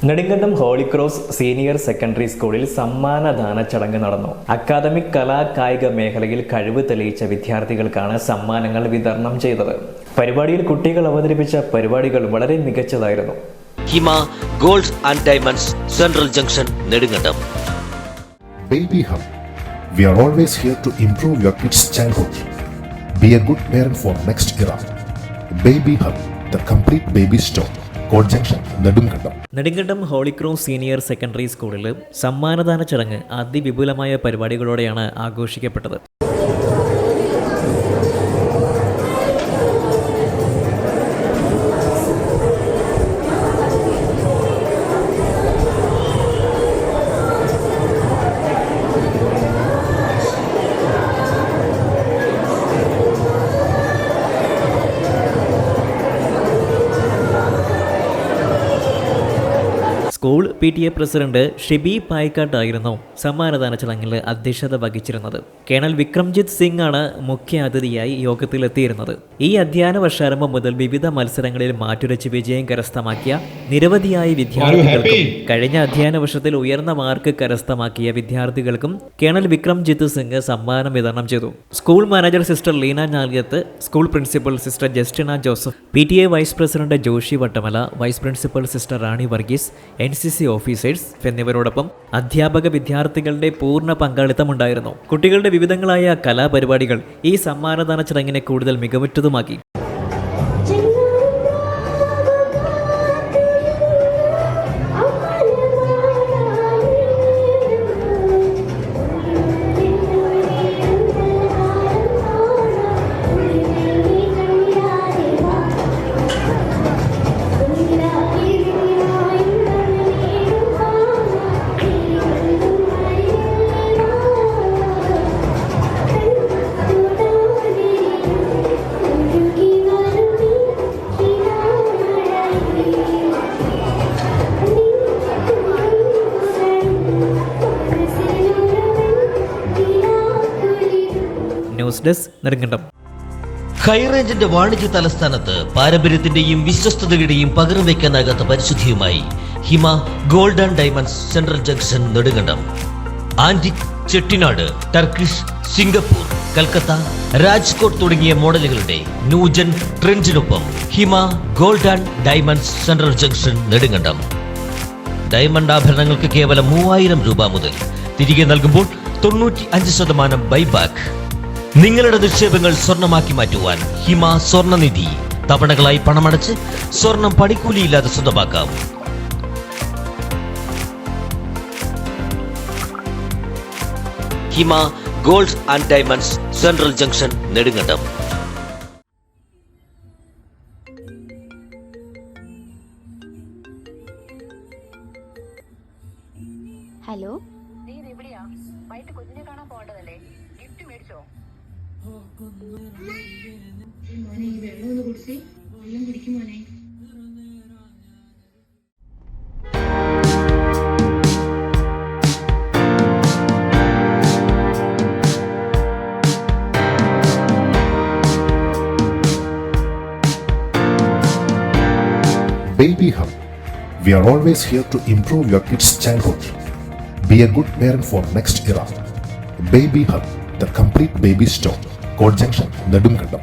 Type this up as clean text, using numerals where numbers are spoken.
Nedumkandam Holy Cross Senior Secondary സ്കൂളിൽ സമ്മാനദാന ചടങ്ങ് നടന്നു. അക്കാദമിക് കലാ കായിക മേഖലയിൽ കഴിവ് തെളിയിച്ച വിദ്യാർത്ഥികൾക്കാണ് സമ്മാനങ്ങൾ വിതരണം ചെയ്തത്. പരിപാടിയിൽ കുട്ടികൾ അവതരിപ്പിച്ച പരിപാടികൾ വളരെ മികച്ചതായിരുന്നു. Hima gold and diamonds, central junction, Nedumkandam. Baby Hub. We are always here to improve your kids' childhood. Be a good parent for next era. Baby Hub, the complete baby store. Nedumkandam Holy Cross Senior Secondary സ്കൂളിൽ സമ്മാനദാന ചടങ്ങ് അതിവിപുലമായ പരിപാടികളോടെയാണ് ആഘോഷിക്കപ്പെട്ടത്. School PTA president Shibi പായ്ക്കാട്ടായിരുന്നു സമ്മാനദാന ചടങ്ങിൽ അധ്യക്ഷത വഹിച്ചിരുന്നത്. കേണൽ വിക്രംജിത്ത് സിംഗ് ആണ് മുഖ്യ അതിഥിയായി യോഗത്തിലെത്തിയിരുന്നത്. ഈ അധ്യയന വർഷാരംഭം മുതൽ വിവിധ മത്സരങ്ങളിൽ മാറ്റുരച്ച് വിജയം കരസ്ഥമാക്കിയ നിരവധിയായ വിദ്യാർത്ഥികൾക്കും കഴിഞ്ഞ അധ്യയന വർഷത്തിൽ ഉയർന്ന മാർക്ക് കരസ്ഥമാക്കിയ വിദ്യാർത്ഥികൾക്കും കേണൽ വിക്രംജിത്ത് സിംഗ് സമ്മാനം വിതരണം ചെയ്തു. School manager sister Leena നാൽഗത്ത്, school principal sister Justina Joseph, PTA vice president Joshi Vattamala, vice principal sister റാണി വർഗീസ്, NCC ഓഫീസേഴ്സ് എന്നിവരോടൊപ്പം അധ്യാപക വിദ്യാർത്ഥികളുടെ പൂർണ്ണ പങ്കാളിത്തമുണ്ടായിരുന്നു. കുട്ടികളുടെ വിവിധങ്ങളായ കലാപരിപാടികൾ ഈ സമ്മാനദാന ചടങ്ങിനെ കൂടുതൽ മികവുറ്റതുമാക്കി. News desk, Nedumkandam. ഹൈറേഞ്ചിന്റെ വാണിജ്യ തലസ്ഥാനത്ത് പാരമ്പര്യത്തിന്റെയും വിശ്വസ്തതയുടെയും പകരം വയ്ക്കാനാകാത്ത പരിശുദ്ധിയുമായി Hima gold and diamonds, central junction, Nedumkandam. Antique, Chettinad, Turkish, Singapore, Calcutta, Rajkot തുടങ്ങിയ മോഡലുകളുടെ ന്യൂജൻ ട്രെൻഡിനൊപ്പം Hima gold and diamonds, central junction, Nedumkandam. Diamond ആഭരണങ്ങൾക്ക് കേവലം 3000 രൂപ മുതൽ, തിരികെ നൽകുമ്പോൾ 95% ബൈബാക്ക്. നിങ്ങളുടെ നിക്ഷേപങ്ങൾ സ്വർണമാക്കി മാറ്റുവാൻ ഹിമ സ്വർണനിധി. തവണകളായി പണമടച്ച് സ്വർണം പണിക്കൂലിയില്ലാതെ സ്വന്തമാക്കാം. Hima gold and diamonds, central junction, Nedumkandam. Hello, Baby Hub. We are always here to improve your kids' childhood. Be a good parent for next era. Baby Hub, the complete baby store. Junction, Nedunkandam.